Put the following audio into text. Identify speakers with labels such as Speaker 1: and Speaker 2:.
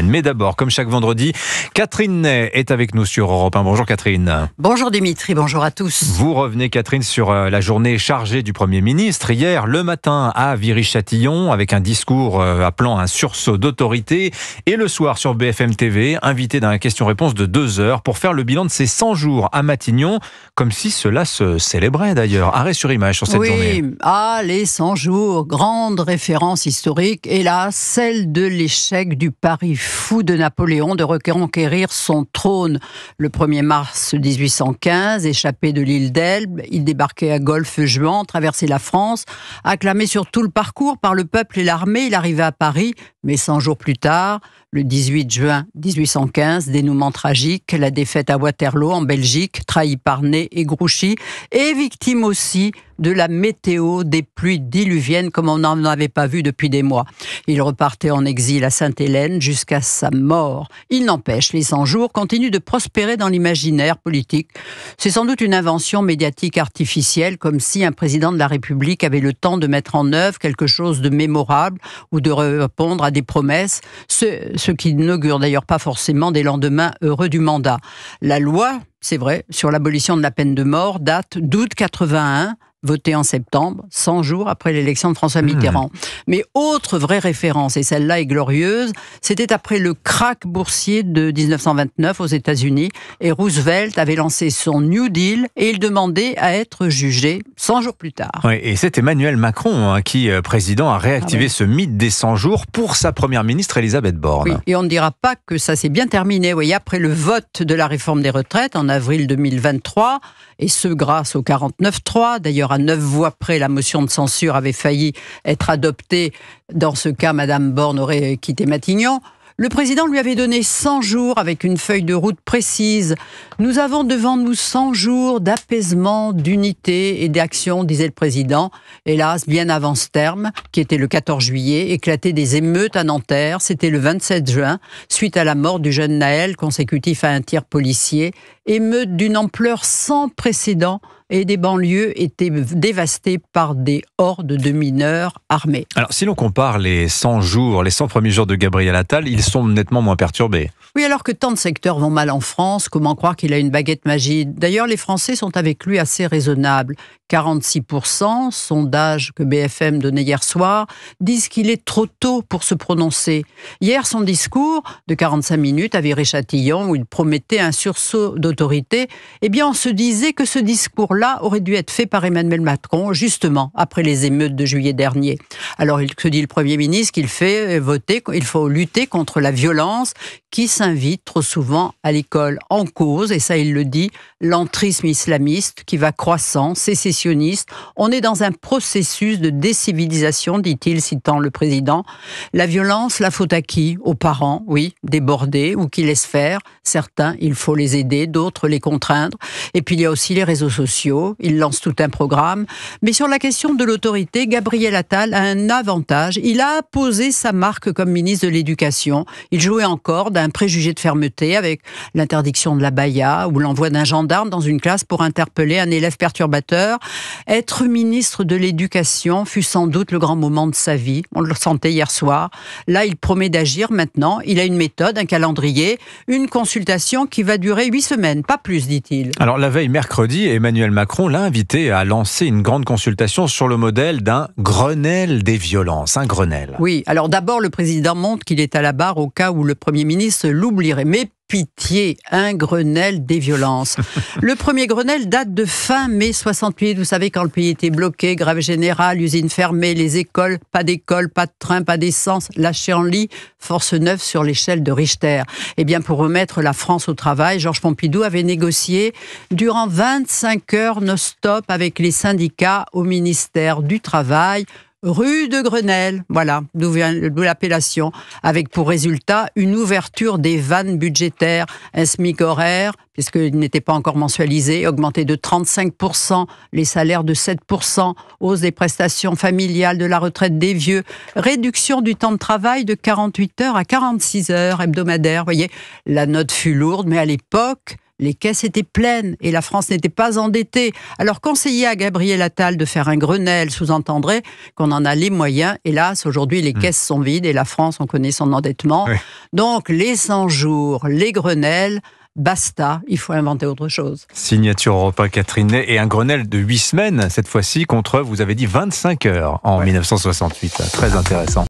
Speaker 1: semaine. Mais d'abord, comme chaque vendredi, Catherine Ney est avec nous sur Europe 1. Bonjour Catherine.
Speaker 2: Bonjour Dimitri, bonjour à tous.
Speaker 1: Vous revenez Catherine sur la journée chargée du Premier ministre. Hier, le matin à Viry-Châtillon, avec un discours appelant à un sursaut d'autorité. Et le soir sur BFM TV, invité dans la question-réponse de 2 heures pour faire le bilan de ses 100 jours à Matignon, comme si cela se célébrait d'ailleurs. Arrêt sur image sur cette journée.
Speaker 2: Oui, les 100 jours, grande référence historique, hélas, celle de l'échec du pari fou de Napoléon de reconquérir son trône. Le 1er mars 1815, échappé de l'île d'Elbe, il débarquait à Golfe-Juan, traversait la France, acclamé sur tout le parcours par le peuple et l'armée, il arrivait à Paris, mais 100 jours plus tard, le 18 juin 1815, dénouement tragique, la défaite à Waterloo en Belgique, trahi par Ney et Grouchy, et victime aussi de la météo, des pluies diluviennes comme on n'en avait pas vu depuis des mois. Il repartait en exil à Sainte-Hélène jusqu'à sa mort. Il n'empêche, les 100 jours continuent de prospérer dans l'imaginaire politique. C'est sans doute une invention médiatique artificielle, comme si un président de la République avait le temps de mettre en œuvre quelque chose de mémorable ou de répondre à des promesses, ce qui n'augure d'ailleurs pas forcément des lendemains heureux du mandat. La loi, c'est vrai, sur l'abolition de la peine de mort date d'août 81, votée en septembre, 100 jours après l'élection de François Mitterrand. Mais autre vraie référence, et celle-là est glorieuse, c'était après le krach boursier de 1929 aux États-Unis, et Roosevelt avait lancé son New Deal, et il demandait à être jugé 100 jours plus tard.
Speaker 1: Oui, et c'est Emmanuel Macron qui, président, a réactivé ce mythe des 100 jours pour sa première ministre Elisabeth Borne.
Speaker 2: Oui, et on ne dira pas que ça s'est bien terminé. Oui, après le vote de la réforme des retraites en avril 2023, et ce grâce au 49.3, d'ailleurs à 9 voix près, la motion de censure avait failli être adoptée. Dans ce cas, Madame Borne aurait quitté Matignon. Le président lui avait donné 100 jours avec une feuille de route précise. Nous avons devant nous 100 jours d'apaisement, d'unité et d'action, disait le président. Hélas, bien avant ce terme, qui était le 14 juillet, éclataient des émeutes à Nanterre. C'était le 27 juin, suite à la mort du jeune Naël, consécutif à un tir policier. Émeute d'une ampleur sans précédent, et des banlieues étaient dévastées par des hordes de mineurs armés.
Speaker 1: Alors, si l'on compare les 100 jours, les 100 premiers jours de Gabriel Attal, ils sont nettement moins perturbés.
Speaker 2: Oui, alors que tant de secteurs vont mal en France, comment croire qu'il a une baguette magique? D'ailleurs, les Français sont avec lui assez raisonnables. 46%, sondage que BFM donnait hier soir, disent qu'il est trop tôt pour se prononcer. Hier, son discours de 45 minutes à Viry-Châtillon, où il promettait un sursaut d'autorité, eh bien, on se disait que ce discours-là aurait dû être fait par Emmanuel Macron, justement, après les émeutes de juillet dernier. Alors, il se dit le Premier ministre qu'il fait voter, il faut lutter contre la violence qui s'invite trop souvent à l'école. En cause, et ça il le dit, l'entrisme islamiste qui va croissant, sécessionniste. On est dans un processus de décivilisation, dit-il, citant le président. La violence, la faute à qui? Aux parents, oui, débordés ou qui laissent faire. Certains, il faut les aider, d'autres les contraindre. Et puis il y a aussi les réseaux sociaux, ils lancent tout un programme. Mais sur la question de l'autorité, Gabriel Attal a un avantage. Il a posé sa marque comme ministre de l'Éducation. Il jouait encore d'un préjugé de fermeté avec l'interdiction de l'abaya ou l'envoi d'un gendarme dans une classe pour interpeller un élève perturbateur. Être ministre de l'Éducation fut sans doute le grand moment de sa vie. On le sentait hier soir. Là, il promet d'agir maintenant. Il a une méthode, un calendrier, une consultation qui va durer 8 semaines, pas plus, dit-il.
Speaker 1: Alors, la veille mercredi, Emmanuel Macron l'a invité à lancer une grande consultation sur le modèle d'un Grenelle des violences. Un Grenelle.
Speaker 2: Oui, alors d'abord, le président montre qu'il est à la barre au cas où le Premier ministre l'oublierait. Mais pitié, un Grenelle des violences. Le premier Grenelle date de fin mai 68. Vous savez, quand le pays était bloqué, grève générale, usines fermées, les écoles, pas d'école, pas de train, pas d'essence, lâché en lit, force neuve sur l'échelle de Richter. Eh bien, pour remettre la France au travail, Georges Pompidou avait négocié durant 25 heures non-stop avec les syndicats au ministère du Travail, rue de Grenelle, voilà, d'où vient l'appellation, avec pour résultat une ouverture des vannes budgétaires, un SMIC horaire, puisqu'il n'était pas encore mensualisé, augmenté de 35%, les salaires de 7%, hausse des prestations familiales, de la retraite des vieux, réduction du temps de travail de 48 heures à 46 heures hebdomadaires. Vous voyez, la note fut lourde, mais à l'époque, les caisses étaient pleines et la France n'était pas endettée. Alors conseiller à Gabriel Attal de faire un Grenelle sous-entendrait qu'on en a les moyens. Hélas, aujourd'hui, les caisses sont vides et la France, on connaît son endettement. Oui. Donc les 100 jours, les Grenelles, basta, il faut inventer autre chose.
Speaker 1: Signature Europe 1, Catherine Ney, et un Grenelle de 8 semaines, cette fois-ci, contre, vous avez dit, 25 heures en 1968. Très intéressant.